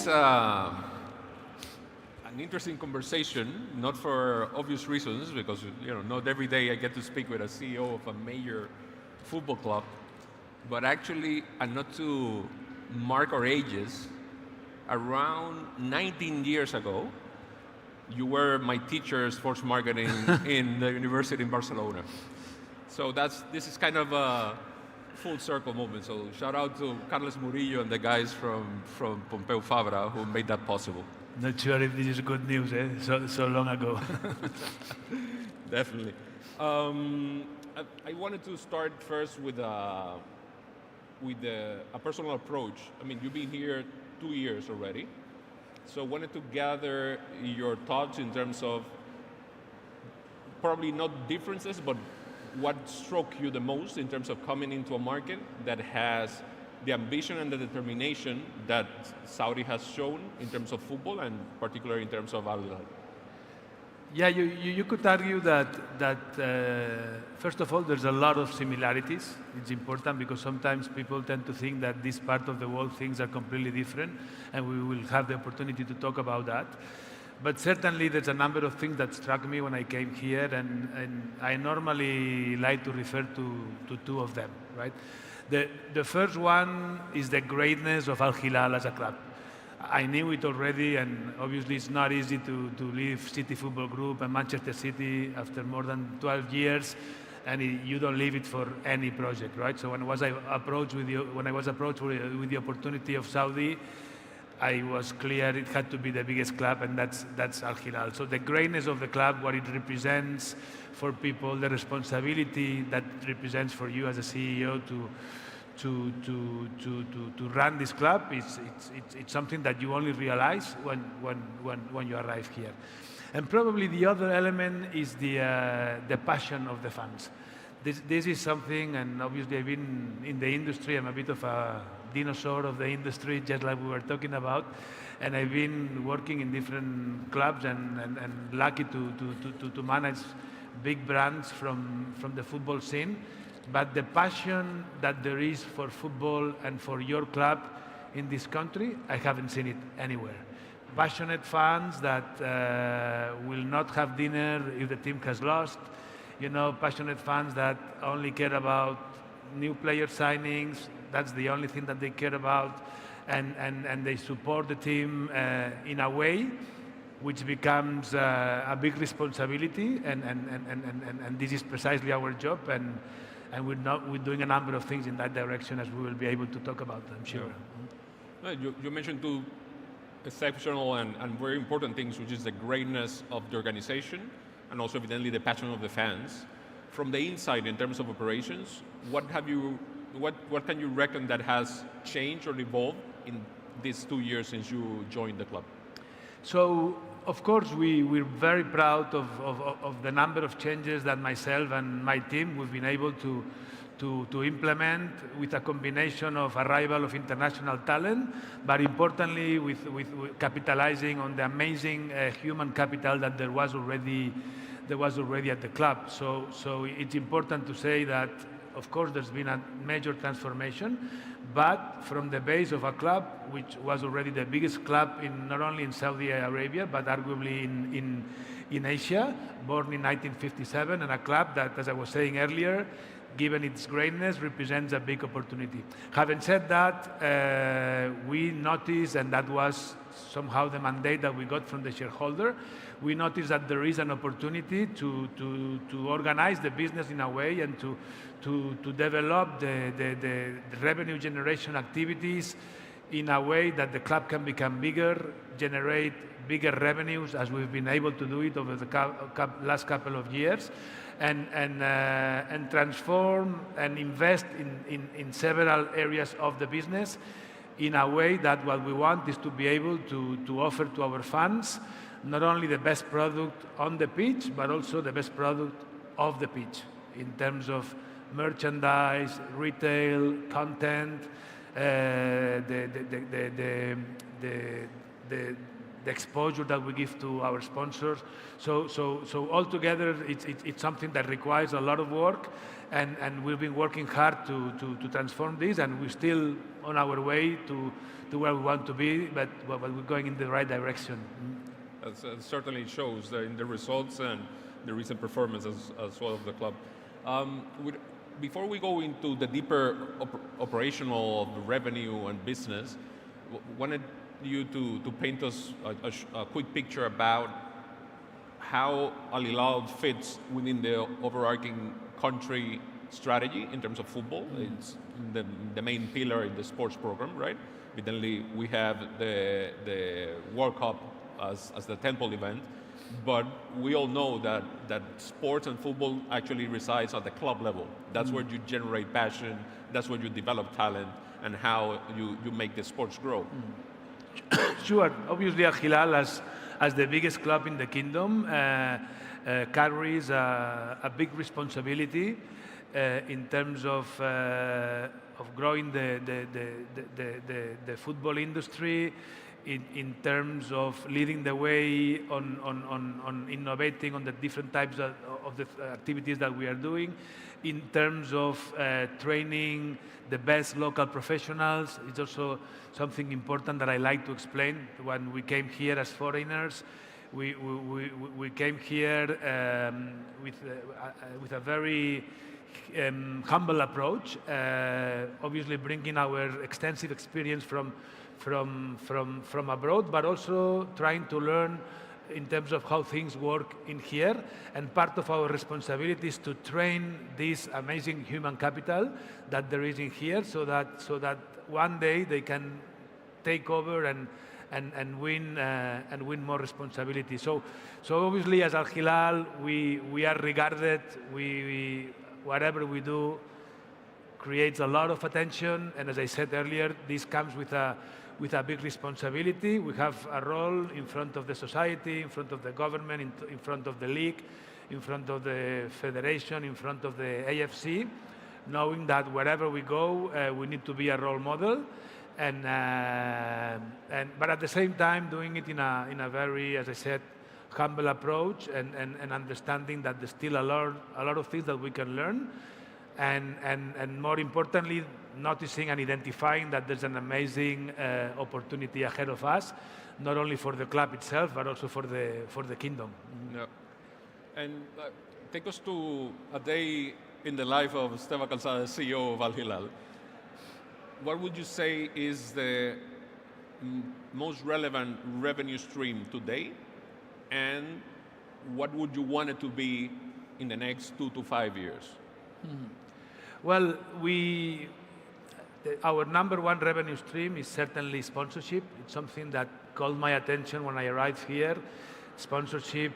is an interesting conversation, not for obvious reasons, because not every day I get to speak with a CEO of a major football club, but actually, and not to mark our ages, around 19 years ago, you were my teacher of sports marketing in the university in Barcelona. So this is kind of a full circle moment. So shout out to Carlos Murillo and the guys from Pompeu Fabra who made that possible. Not sure if this is good news, so long ago. Definitely. I wanted to start first with a personal approach. I mean, you've been here 2 years already. So I wanted to gather your thoughts in terms of probably not differences, but what struck you the most in terms of coming into a market that has the ambition and the determination that Saudi has shown in terms of football and particularly in terms of AlHilal. Yeah, you could argue that first of all, there's a lot of similarities. It's important because sometimes people tend to think that this part of the world things are completely different, and we will have the opportunity to talk about that. But certainly there's a number of things that struck me when I came here, and I normally like to refer to two of them, right? The first one is the greatness of Al-Hilal as a club. I knew it already, and obviously it's not easy to leave City Football Group and Manchester City after more than 12 years, and you don't leave it for any project, right? So when I was approached with the opportunity of Saudi, I was clear it had to be the biggest club, and that's Al-Hilal. So the greatness of the club, what it represents for people, the responsibility that represents for you as a CEO to run this club, it's something that you only realize when you arrive here. And probably the other element is the passion of the fans. This is something, and obviously I've been in the industry, I'm a bit of a dinosaur of the industry, just like we were talking about, and I've been working in different clubs and lucky to manage big brands from the football scene. But the passion that there is for football and for your club in this country, I haven't seen it anywhere. Passionate fans that will not have dinner if the team has lost. Passionate fans that only care about new player signings. That's the only thing that they care about. And they support the team in a way which becomes a big responsibility. And this is precisely our job. And we're doing a number of things in that direction, as we will be able to talk about, I'm sure. Yeah. You mentioned two exceptional and very important things, which is the greatness of the organization and also evidently the passion of the fans. From the inside, in terms of operations, what can you reckon that has changed or evolved in these 2 years since you joined the club? So, of course, we're very proud of the number of changes that myself and my team we've been able to implement with a combination of arrival of international talent, but importantly with capitalizing on the amazing human capital that there was already at the club. So it's important to say that, of course, there's been a major transformation, but from the base of a club which was already the biggest club not only in Saudi Arabia, but arguably in Asia, born in 1957, and a club that, as I was saying earlier, given its greatness, represents a big opportunity. Having said that, we noticed, and that was somehow the mandate that we got from the shareholder, we noticed that there is an opportunity to organize the business in a way and to develop the revenue generation activities in a way that the club can become bigger, generate bigger revenues, as we've been able to do it over the last couple of years, and transform and invest in several areas of the business in a way that what we want is to be able to offer to our fans not only the best product on the pitch, but also the best product off the pitch in terms of merchandise, retail, content, the the exposure that we give to our sponsors. So altogether, it's something that requires a lot of work, and we've been working hard to transform this, and we're still on our way to where we want to be, but we're going in the right direction. That certainly shows in the results and the recent performance as well of the club. Before we go into the deeper operational revenue and business, wanted you to paint us a quick picture about how Al-Hilal fits within the overarching country strategy in terms of football. It's the main pillar in the sports program, right? Evidently, we have the World Cup as the tentpole event, but we all know that sports and football actually resides at the club level. That's where you generate passion, that's where you develop talent, and how you make the sports grow. Sure. Obviously, Al-Hilal, as the biggest club in the kingdom, carries a big responsibility in terms of growing the football industry, in terms of leading the way on innovating on the different types of the activities that we are doing, in terms of training the best local professionals. It's also something important that I like to explain. When we came here as foreigners, we came here with a very humble approach, obviously bringing our extensive experience from abroad, but also trying to learn in terms of how things work in here. And part of our responsibility is to train this amazing human capital that there is in here, so that one day they can take over and win more responsibility. So obviously, as Al-Hilal, we are regarded. Whatever we do creates a lot of attention, and as I said earlier, this comes with a big responsibility. We have a role in front of the society, in front of the government, in front of the league, in front of the federation, in front of the AFC, knowing that wherever we go, we need to be a role model, but at the same time doing it in a very, as I said, humble approach, and understanding that there's still a lot of things that we can learn, and more importantly, noticing and identifying that there's an amazing opportunity ahead of us, not only for the club itself, but also for the kingdom. Yeah. And take us to a day in the life of Esteve Calzada, CEO of Al-Hilal. What would you say is the most relevant revenue stream today, and what would you want it to be in the next 2 to 5 years? Well, our number one revenue stream is certainly sponsorship. It's something that called my attention when I arrived here. Sponsorship,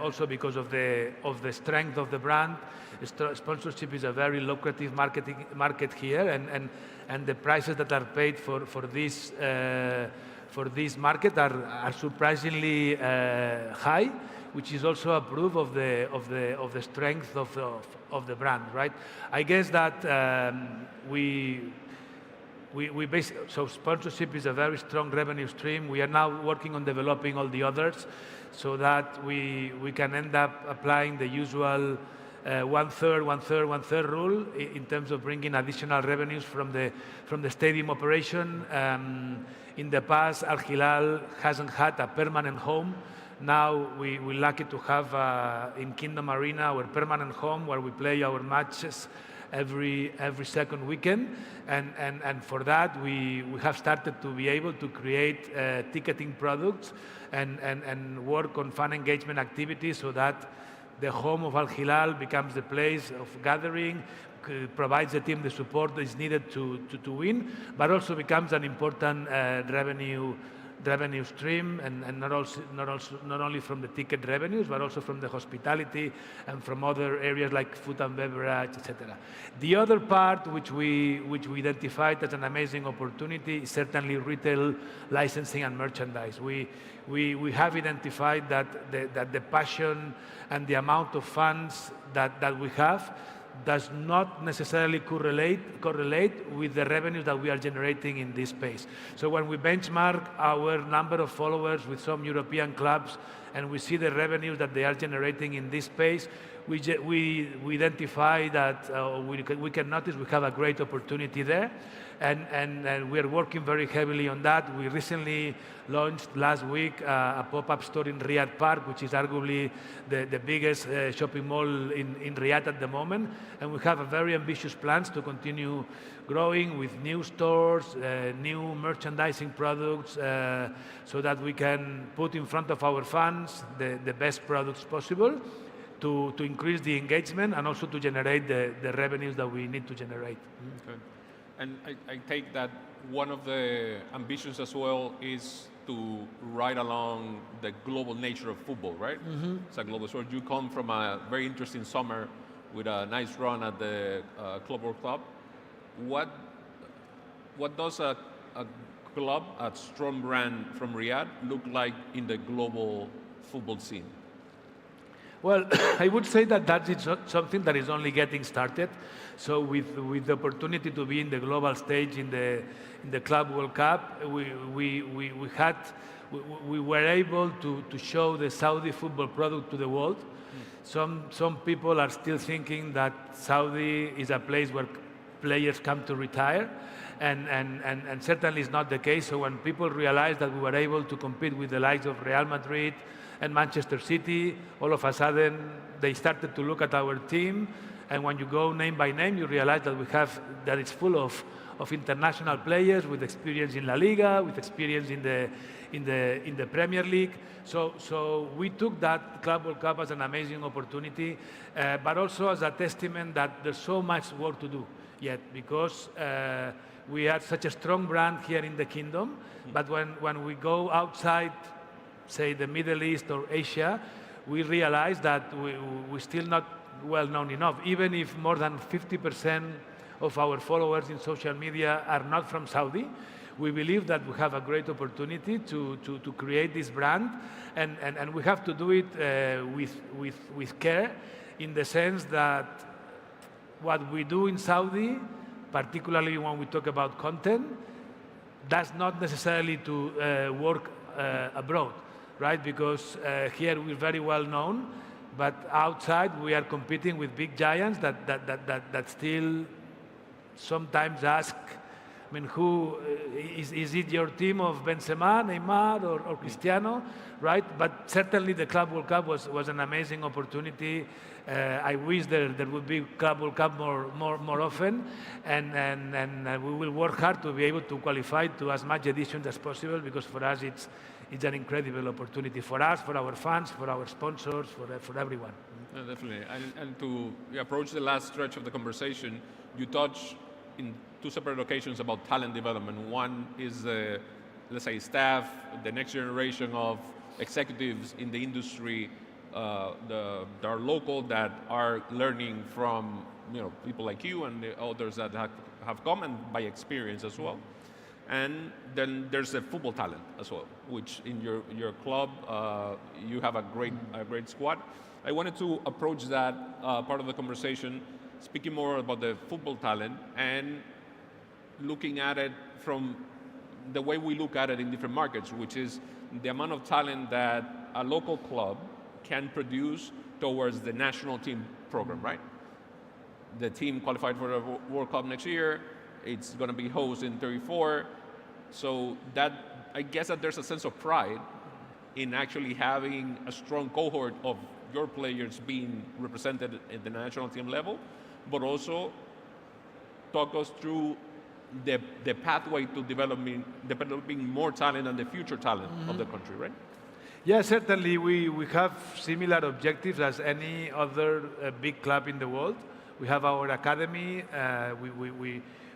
also because of the strength of the brand. Sponsorship is a very lucrative market here, and the prices that are paid for this market are surprisingly high, which is also a proof of the strength of the brand, right? I guess that so sponsorship is a very strong revenue stream. We are now working on developing all the others, so that we can end up applying the usual one-third rule in terms of bringing additional revenues from the stadium operation. In the past, Al-Hilal hasn't had a permanent home. Now we're lucky to have in Kingdom Arena our permanent home, where we play our matches every second weekend, and for that we have started to be able to create ticketing products and work on fan engagement activities, so that the home of Al-Hilal becomes the place of gathering, provides the team the support that is needed to win, but also becomes an important revenue stream, and not only from the ticket revenues, but also from the hospitality and from other areas like food and beverage, etc. The other part, which we identified as an amazing opportunity, is certainly retail licensing and merchandise. We have identified that the passion and the amount of fans that we have, does not necessarily correlate with the revenues that we are generating in this space. So when we benchmark our number of followers with some European clubs and we see the revenues that they are generating in this space, we identify that we can notice we have a great opportunity there. And we are working very heavily on that. We recently launched last week a pop-up store in Riyadh Park, which is arguably the biggest shopping mall in Riyadh at the moment. And we have a very ambitious plans to continue growing with new stores, new merchandising products, so that we can put in front of our fans the best products possible to increase the engagement and also to generate the revenues that we need to generate. Okay. And I take that one of the ambitions as well is to ride along the global nature of football, right? Mm-hmm. It's a global sport. You come from a very interesting summer with a nice run at the Club World Cup. What does a club, a strong brand from Riyadh, look like in the global football scene? Well, I would say that is something that is only getting started. So with the opportunity to be in the global stage in the Club World Cup, we were able to show the Saudi football product to the world. Some people are still thinking that Saudi is a place where players come to retire, and certainly is not the case. So when people realized that we were able to compete with the likes of Real Madrid and Manchester City, all of a sudden they started to look at our team, and when you go name by name, you realize that it's full of international players with experience in La Liga, with experience in the Premier League. So we took that Club World Cup as an amazing opportunity, but also as a testament that there's so much work to do yet, because we are such a strong brand here in the kingdom, but when we go outside, say the Middle East or Asia, we realize that we're still not well known enough. Even if more than 50% of our followers in social media are not from Saudi, we believe that we have a great opportunity to create this brand, and we have to do it with care, in the sense that what we do in Saudi, particularly when we talk about content, does not necessarily to work abroad, right? Because here we're very well known, but outside we are competing with big giants that still sometimes ask, I mean, who is it your team of Benzema, Neymar, or Cristiano, right? But certainly the Club World Cup was an amazing opportunity. I wish there would be Club World Cup more often, and we will work hard to be able to qualify to as much editions as possible, because for us it's an incredible opportunity for us, for our fans, for our sponsors, for everyone. Yeah, definitely. And to approach the last stretch of the conversation, you touch in two separate occasions about talent development. One is, let's say, staff, the next generation of executives in the industry that are local, that are learning from people like you and the others that have come, and by experience as well. And then there's the football talent as well, which in your club you have a great squad. I wanted to approach that part of the conversation, speaking more about the football talent and looking at it from the way we look at it in different markets, which is the amount of talent that a local club can produce towards the national team program, right? The team qualified for the World Cup next year. It's going to be hosted in 34. So that, I guess that there's a sense of pride in actually having a strong cohort of your players being represented at the national team level, but also talk us through the pathway to developing more talent and the future talent of the country, right? Yeah, certainly we have similar objectives as any other big club in the world. We have our academy.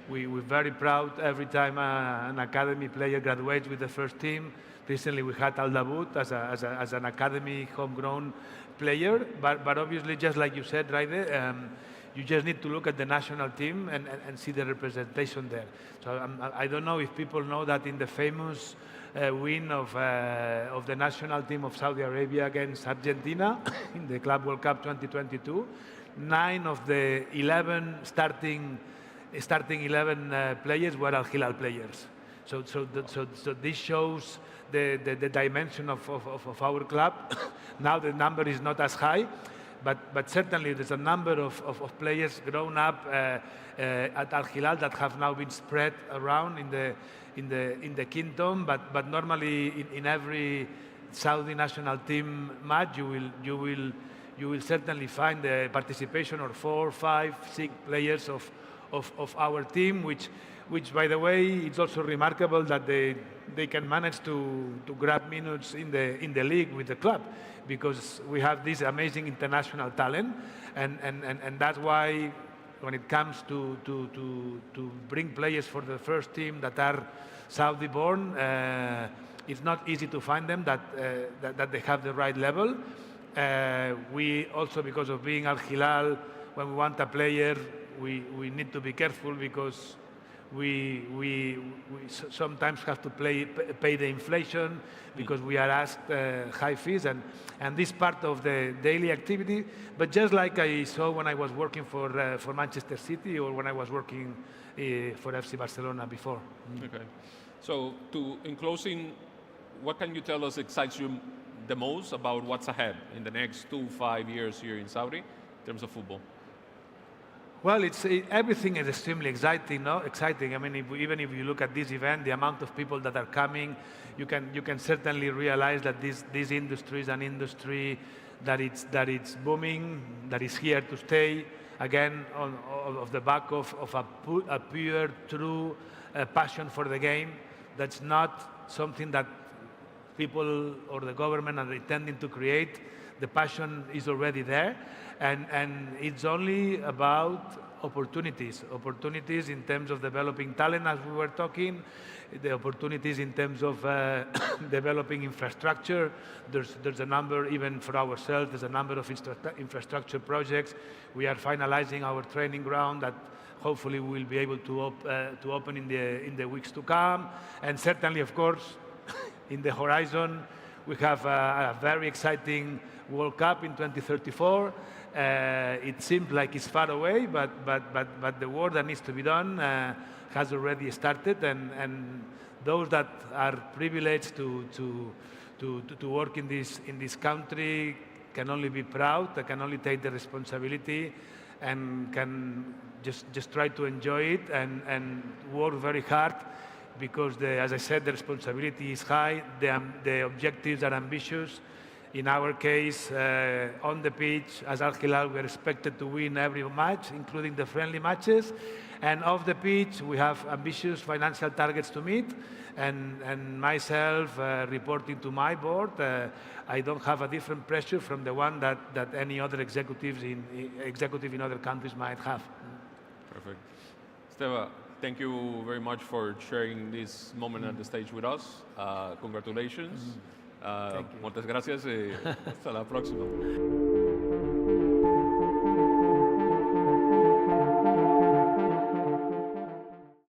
We're very proud every time an academy player graduates with the first team. Recently we had Al as an academy homegrown player, but obviously, just like you said, Rayde, you just need to look at the national team and see the representation there. So I don't know if people know that in the famous win of the national team of Saudi Arabia against Argentina in the Club World Cup 2022. 9 of the 11 starting 11 players were Al-Hilal players. So this shows the dimension of our club. Now the number is not as high, but certainly there's a number of players grown up at Al-Hilal that have now been spread around in the kingdom. But normally in every Saudi national team match, you will certainly find the participation of 4, 5, 6 players of our team, which by the way, it's also remarkable that they can manage to grab minutes in the league with the club, because we have this amazing international talent, and that's why when it comes to bring players for the first team that are Saudi born, it's not easy to find them that they have the right level. We also, because of being Al-Hilal, when we want a player, we need to be careful, because we sometimes have to pay the inflation, because we are asked high fees, and this part of the daily activity. But just like I saw when I was working for Manchester City, or when I was working for FC Barcelona before. Okay. So in closing, what can you tell us excites you the most about what's ahead in the next 2-5 years here in Saudi in terms of football? Well, everything is extremely exciting, no? Exciting. I mean, even if you look at this event, the amount of people that are coming, you can certainly realize that this industry is an industry that it's booming, that is here to stay. Again, of the back of a pure, true passion for the game. That's not something that people or the government are intending to create. The passion is already there, and it's only about opportunities in terms of developing talent, as we were talking, the opportunities in terms of developing infrastructure. There's a number, even for ourselves, there's a number of infrastructure projects. We are finalizing our training ground that hopefully we'll be able to open in the weeks to come. And certainly, of course, in the horizon, we have a very exciting World Cup in 2034. It seems like it's far away, but the work that needs to be done has already started, and those that are privileged to work in this country can only be proud. They can only take the responsibility, and can just try to enjoy it and work very hard, because as I said, the responsibility is high. The objectives are ambitious. In our case, on the pitch, as Al-Hilal, we're expected to win every match, including the friendly matches. And off the pitch, we have ambitious financial targets to meet. And myself, reporting to my board, I don't have a different pressure from the one that any other executive in other countries might have. Perfect. Esteve, thank you very much for sharing this moment at the stage with us. Congratulations. Muchas gracias y hasta la próxima.